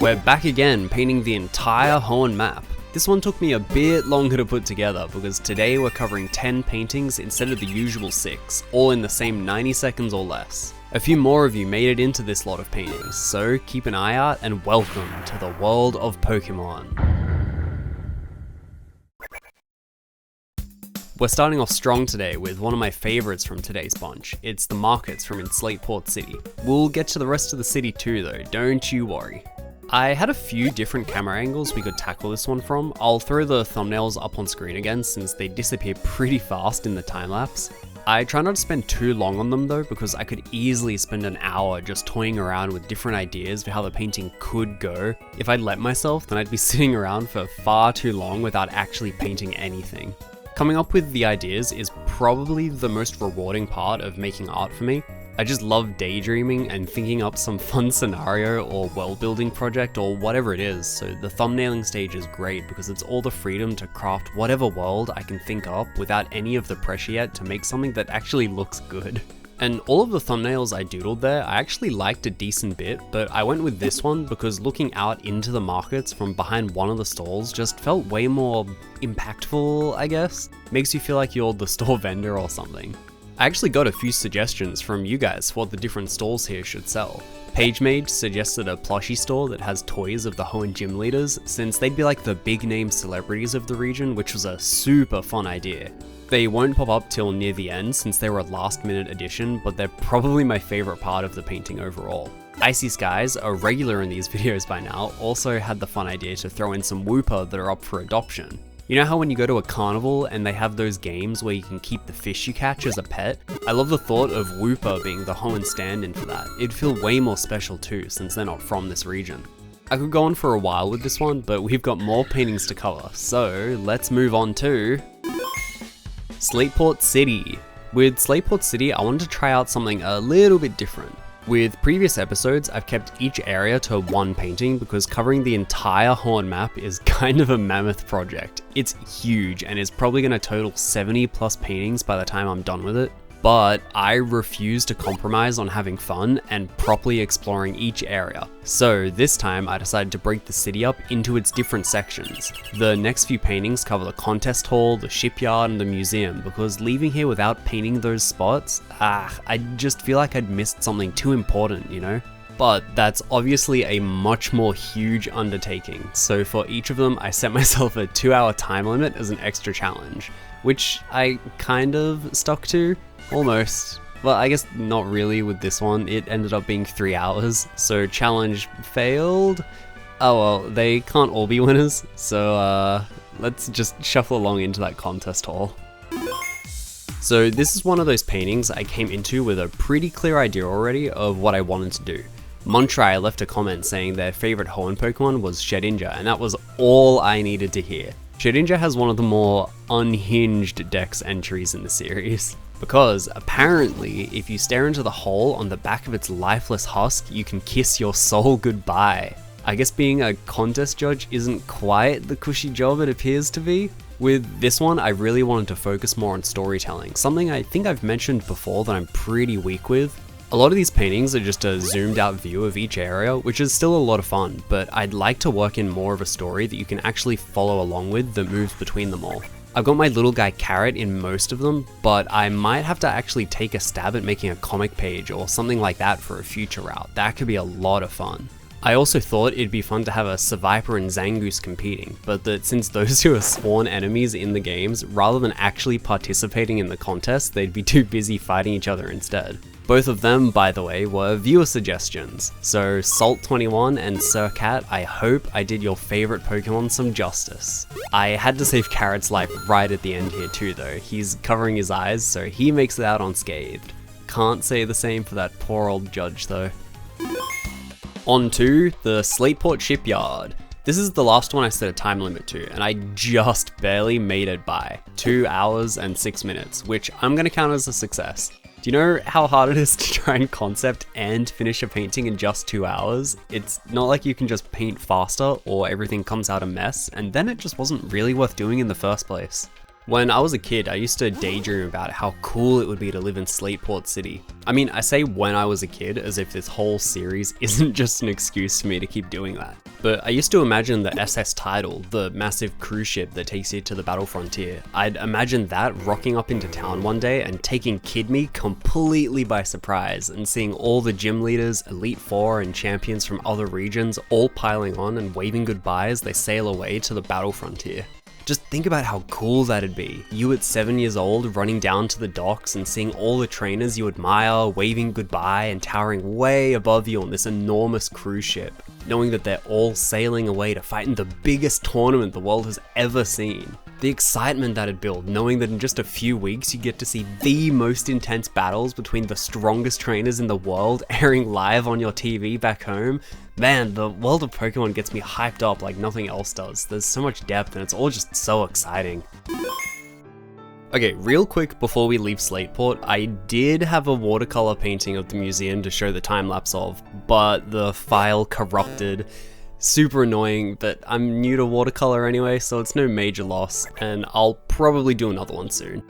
We're back again painting the entire Hoenn Map. This one took me a bit longer to put together because today we're covering 10 paintings instead of the usual 6, all in the same 90 seconds or less. A few more of you made it into this lot of paintings, so keep an eye out and welcome to the world of Pokémon. We're starting off strong today with one of my favourites from today's bunch. It's the markets from Slateport City. We'll get to the rest of the city too though, don't you worry. I had a few different camera angles we could tackle this one from. I'll throw the thumbnails up on screen again since they disappear pretty fast in the time-lapse. I try not to spend too long on them though because I could easily spend an hour just toying around with different ideas for how the painting could go. If I'd let myself, then I'd be sitting around for far too long without actually painting anything. Coming up with the ideas is probably the most rewarding part of making art for me. I just love daydreaming and thinking up some fun scenario or world building project or whatever it is, so the thumbnailing stage is great because it's all the freedom to craft whatever world I can think up without any of the pressure yet to make something that actually looks good. And all of the thumbnails I doodled there, I actually liked a decent bit, but I went with this one because looking out into the markets from behind one of the stalls just felt way more impactful, I guess. Makes you feel like you're the store vendor or something. I actually got a few suggestions from you guys for what the different stalls here should sell. PageMade suggested a plushie store that has toys of the Hoenn gym leaders, since they'd be like the big name celebrities of the region, which was a super fun idea. They won't pop up till near the end since they were a last minute addition, but they're probably my favorite part of the painting overall. Icy Skies, a regular in these videos by now, also had the fun idea to throw in some Wooper that are up for adoption. You know how when you go to a carnival and they have those games where you can keep the fish you catch as a pet? I love the thought of Wooper being the Hoenn stand-in for that. It'd feel way more special too since they're not from this region. I could go on for a while with this one, but we've got more paintings to cover, so let's move on to Slateport City. With Slateport City, I wanted to try out something a little bit different. With previous episodes, I've kept each area to one painting because covering the entire Hoenn map is kind of a mammoth project. It's huge and is probably going to total 70 plus paintings by the time I'm done with it. But I refuse to compromise on having fun and properly exploring each area. So this time I decided to break the city up into its different sections. The next few paintings cover the contest hall, the shipyard, and the museum because leaving here without painting those spots, I just feel like I'd missed something too important, you know? But that's obviously a much more huge undertaking. So for each of them, I set myself a 2-hour time limit as an extra challenge, which I kind of stuck to. Almost. Well, I guess not really with this one. It ended up being 3 hours, so challenge failed. Oh well, they can't all be winners, so let's just shuffle along into that contest hall. So this is one of those paintings I came into with a pretty clear idea already of what I wanted to do. Montrai left a comment saying their favorite Hoenn Pokemon was Shedinja, and that was all I needed to hear. Shedinja has one of the more unhinged dex entries in the series. Because apparently, if you stare into the hole on the back of its lifeless husk, you can kiss your soul goodbye. I guess being a contest judge isn't quite the cushy job it appears to be. With this one, I really wanted to focus more on storytelling, something I think I've mentioned before that I'm pretty weak with. A lot of these paintings are just a zoomed out view of each area, which is still a lot of fun, but I'd like to work in more of a story that you can actually follow along with that moves between them all. I've got my little guy Carrot in most of them, but I might have to actually take a stab at making a comic page or something like that for a future route. That could be a lot of fun. I also thought it'd be fun to have a Seviper and Zangoose competing, but that since those two are sworn enemies in the games, rather than actually participating in the contest, they'd be too busy fighting each other instead. Both of them, by the way, were viewer suggestions, so Salt21 and Sir Cat, I hope I did your favorite Pokemon some justice. I had to save Carrot's life right at the end here too though. He's covering his eyes, so he makes it out unscathed. Can't say the same for that poor old judge though. On to the Slateport Shipyard. This is the last one I set a time limit to, and I just barely made it by 2 hours and 6 minutes, which I'm gonna count as a success. Do you know how hard it is to try and concept and finish a painting in just 2 hours? It's not like you can just paint faster or everything comes out a mess, and then it just wasn't really worth doing in the first place. When I was a kid, I used to daydream about how cool it would be to live in Slateport City. I mean, I say when I was a kid as if this whole series isn't just an excuse for me to keep doing that. But I used to imagine the SS Tidal, the massive cruise ship that takes you to the battle frontier. I'd imagine that rocking up into town one day and taking Kid Me completely by surprise and seeing all the gym leaders, Elite Four, and champions from other regions all piling on and waving goodbye as they sail away to the battle frontier. Just think about how cool that'd be. You at 7 years old running down to the docks and seeing all the trainers you admire waving goodbye and towering way above you on this enormous cruise ship, knowing that they're all sailing away to fight in the biggest tournament the world has ever seen. The excitement that'd build, knowing that in just a few weeks you get to see the most intense battles between the strongest trainers in the world airing live on your TV back home. Man, the world of Pokemon gets me hyped up like nothing else does. There's so much depth and it's all just so exciting. Okay, real quick before we leave Slateport, I did have a watercolor painting of the museum to show the time lapse of, but the file corrupted. Super annoying, but I'm new to watercolor anyway, so it's no major loss, and I'll probably do another one soon.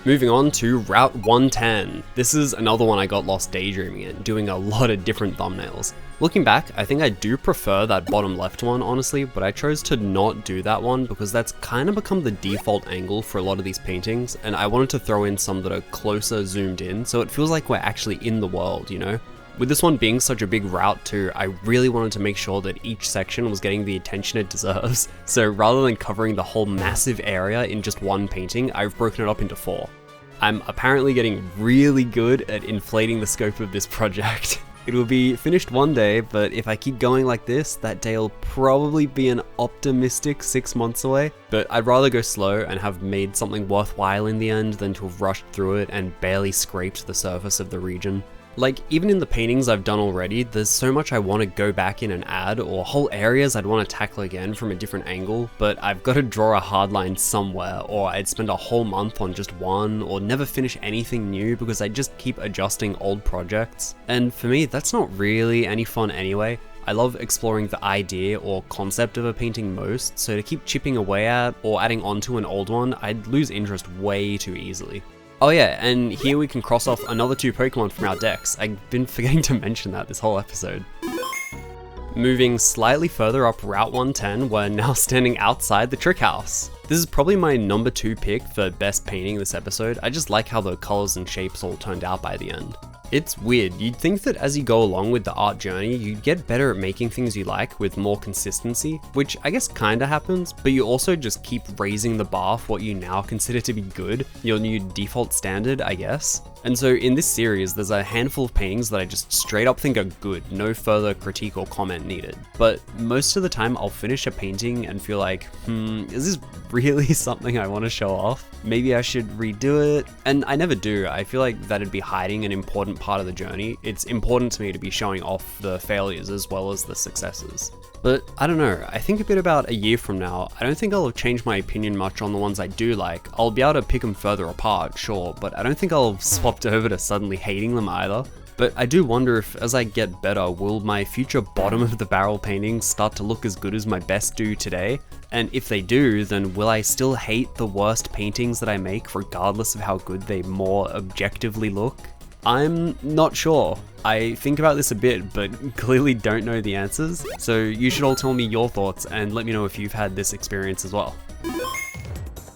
Moving on to Route 110. This is another one I got lost daydreaming in, doing a lot of different thumbnails. Looking back, I think I do prefer that bottom left one, honestly, but I chose to not do that one because that's kind of become the default angle for a lot of these paintings, and I wanted to throw in some that are closer zoomed in, so it feels like we're actually in the world, you know? With this one being such a big route too, I really wanted to make sure that each section was getting the attention it deserves. So rather than covering the whole massive area in just one painting, I've broken it up into 4. I'm apparently getting really good at inflating the scope of this project. It will be finished one day, but if I keep going like this, that day will probably be an optimistic 6 months away. But I'd rather go slow and have made something worthwhile in the end than to have rushed through it and barely scraped the surface of the region. Like, even in the paintings I've done already, there's so much I want to go back in and add, or whole areas I'd want to tackle again from a different angle, but I've got to draw a hard line somewhere, or I'd spend a whole month on just one, or never finish anything new because I just keep adjusting old projects. And for me, that's not really any fun anyway. I love exploring the idea or concept of a painting most, so to keep chipping away at, or adding onto an old one, I'd lose interest way too easily. Oh yeah, and here we can cross off another 2 Pokemon from our decks. I've been forgetting to mention that this whole episode. Moving slightly further up Route 110, we're now standing outside the Trick House. This is probably my number 2 pick for best painting this episode. I just like how the colors and shapes all turned out by the end. It's weird, you'd think that as you go along with the art journey, you'd get better at making things you like with more consistency, which I guess kinda happens, but you also just keep raising the bar for what you now consider to be good, your new default standard, I guess. And so in this series, there's a handful of paintings that I just straight up think are good, no further critique or comment needed. But most of the time I'll finish a painting and feel like, is this really something I want to show off? Maybe I should redo it. And I never do. I feel like that'd be hiding an important part of the journey. It's important to me to be showing off the failures as well as the successes. But I don't know, I think a bit about a year from now, I don't think I'll have changed my opinion much on the ones I do like. I'll be able to pick them further apart, sure, but I don't think I'll have swapped over to suddenly hating them either. But I do wonder if, as I get better, will my future bottom of the barrel paintings start to look as good as my best do today? And if they do, then will I still hate the worst paintings that I make regardless of how good they more objectively look? I'm not sure. I think about this a bit, but clearly don't know the answers. So you should all tell me your thoughts and let me know if you've had this experience as well.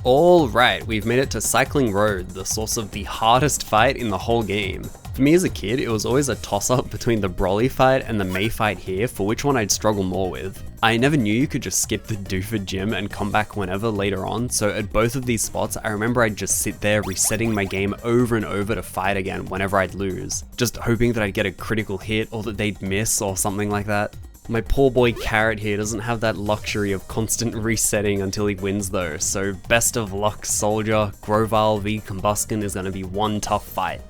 Alright, we've made it to Cycling Road, the source of the hardest fight in the whole game. For me as a kid, it was always a toss-up between the Broly fight and the May fight here for which one I'd struggle more with. I never knew you could just skip the Doofa gym and come back whenever later on, so at both of these spots, I remember I'd just sit there resetting my game over and over to fight again whenever I'd lose, just hoping that I'd get a critical hit or that they'd miss or something like that. My poor boy Carrot here doesn't have that luxury of constant resetting until he wins though, so best of luck Soldier, Grovyle v Combusken is going to be one tough fight.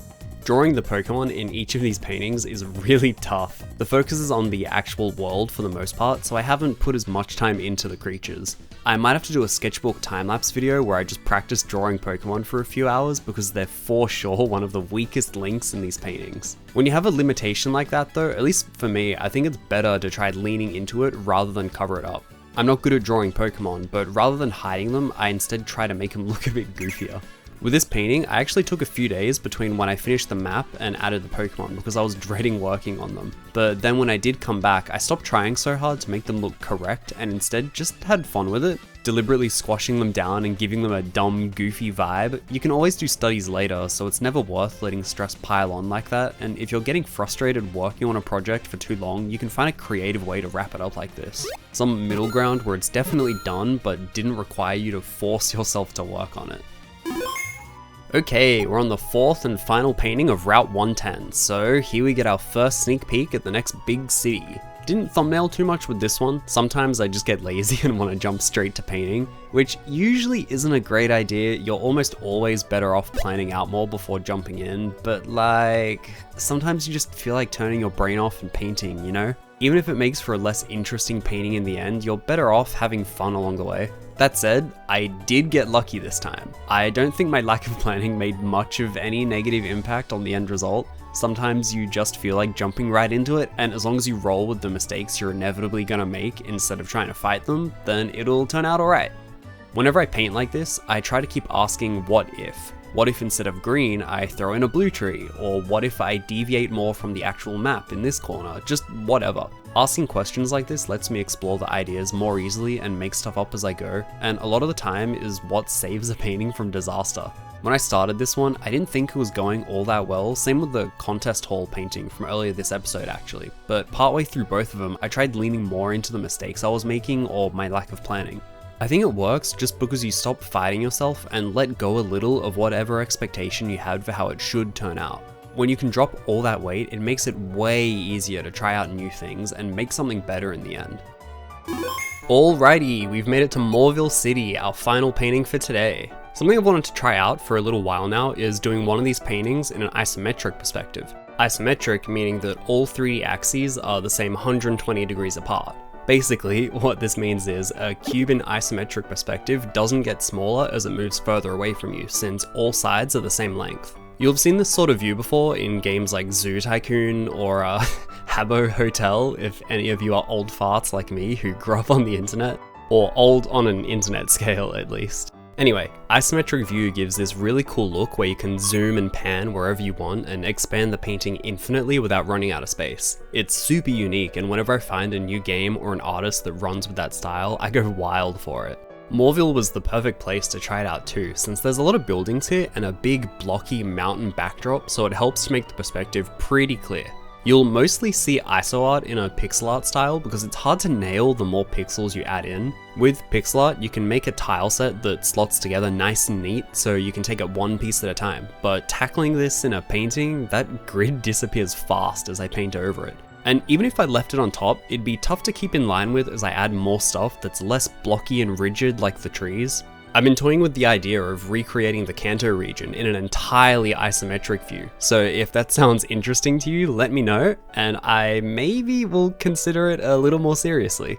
Drawing the Pokemon in each of these paintings is really tough. The focus is on the actual world for the most part, so I haven't put as much time into the creatures. I might have to do a sketchbook time-lapse video where I just practice drawing Pokemon for a few hours because they're for sure one of the weakest links in these paintings. When you have a limitation like that though, at least for me, I think it's better to try leaning into it rather than cover it up. I'm not good at drawing Pokémon, but rather than hiding them, I instead try to make them look a bit goofier. With this painting, I actually took a few days between when I finished the map and added the Pokémon because I was dreading working on them. But then when I did come back, I stopped trying so hard to make them look correct and instead just had fun with it, deliberately squashing them down and giving them a dumb, goofy vibe. You can always do studies later, so it's never worth letting stress pile on like that, and if you're getting frustrated working on a project for too long, you can find a creative way to wrap it up like this. Some middle ground where it's definitely done but didn't require you to force yourself to work on it. Okay, we're on the fourth and final painting of Route 110, so here we get our first sneak peek at the next big city. Didn't thumbnail too much with this one. Sometimes I just get lazy and want to jump straight to painting, which usually isn't a great idea. You're almost always better off planning out more before jumping in, but like, sometimes you just feel like turning your brain off and painting, you know? Even if it makes for a less interesting painting in the end, you're better off having fun along the way. That said, I did get lucky this time. I don't think my lack of planning made much of any negative impact on the end result. Sometimes you just feel like jumping right into it, and as long as you roll with the mistakes you're inevitably gonna make instead of trying to fight them, then it'll turn out alright. Whenever I paint like this, I try to keep asking what if. What if instead of green, I throw in a blue tree? Or what if I deviate more from the actual map in this corner? Just whatever. Asking questions like this lets me explore the ideas more easily and make stuff up as I go, and a lot of the time is what saves a painting from disaster. When I started this one, I didn't think it was going all that well, same with the contest hall painting from earlier this episode actually, but partway through both of them, I tried leaning more into the mistakes I was making or my lack of planning. I think it works just because you stop fighting yourself and let go a little of whatever expectation you had for how it should turn out. When you can drop all that weight, it makes it way easier to try out new things and make something better in the end. Alrighty, we've made it to Mauville City, our final painting for today. Something I've wanted to try out for a little while now is doing one of these paintings in an isometric perspective. Isometric meaning that all three axes are the same 120 degrees apart. Basically, what this means is a cube in isometric perspective doesn't get smaller as it moves further away from you, since all sides are the same length. You'll have seen this sort of view before in games like Zoo Tycoon or Habbo Hotel, if any of you are old farts like me who grew up on the internet, or old on an internet scale at least. Anyway, isometric view gives this really cool look where you can zoom and pan wherever you want and expand the painting infinitely without running out of space. It's super unique, and whenever I find a new game or an artist that runs with that style, I go wild for it. Mauville was the perfect place to try it out too, since there's a lot of buildings here and a big blocky mountain backdrop, so it helps to make the perspective pretty clear. You'll mostly see ISO art in a pixel art style because it's hard to nail the more pixels you add in. With pixel art, you can make a tile set that slots together nice and neat, so you can take it one piece at a time. But tackling this in a painting, that grid disappears fast as I paint over it. And even if I left it on top, it'd be tough to keep in line with as I add more stuff that's less blocky and rigid like the trees. I've been toying with the idea of recreating the Kanto region in an entirely isometric view, so if that sounds interesting to you, let me know, and I maybe will consider it a little more seriously.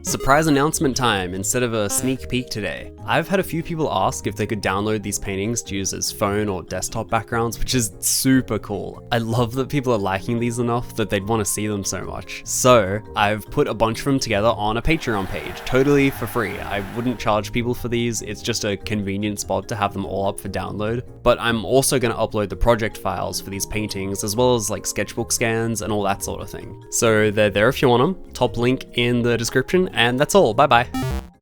Surprise announcement time instead of a sneak peek today. I've had a few people ask if they could download these paintings to use as phone or desktop backgrounds, which is super cool. I love that people are liking these enough that they'd want to see them so much. So I've put a bunch of them together on a Patreon page, totally for free. I wouldn't charge people for these, it's just a convenient spot to have them all up for download. But I'm also going to upload the project files for these paintings as well as like sketchbook scans and all that sort of thing. So they're there if you want them, top link in the description. And that's all, bye bye.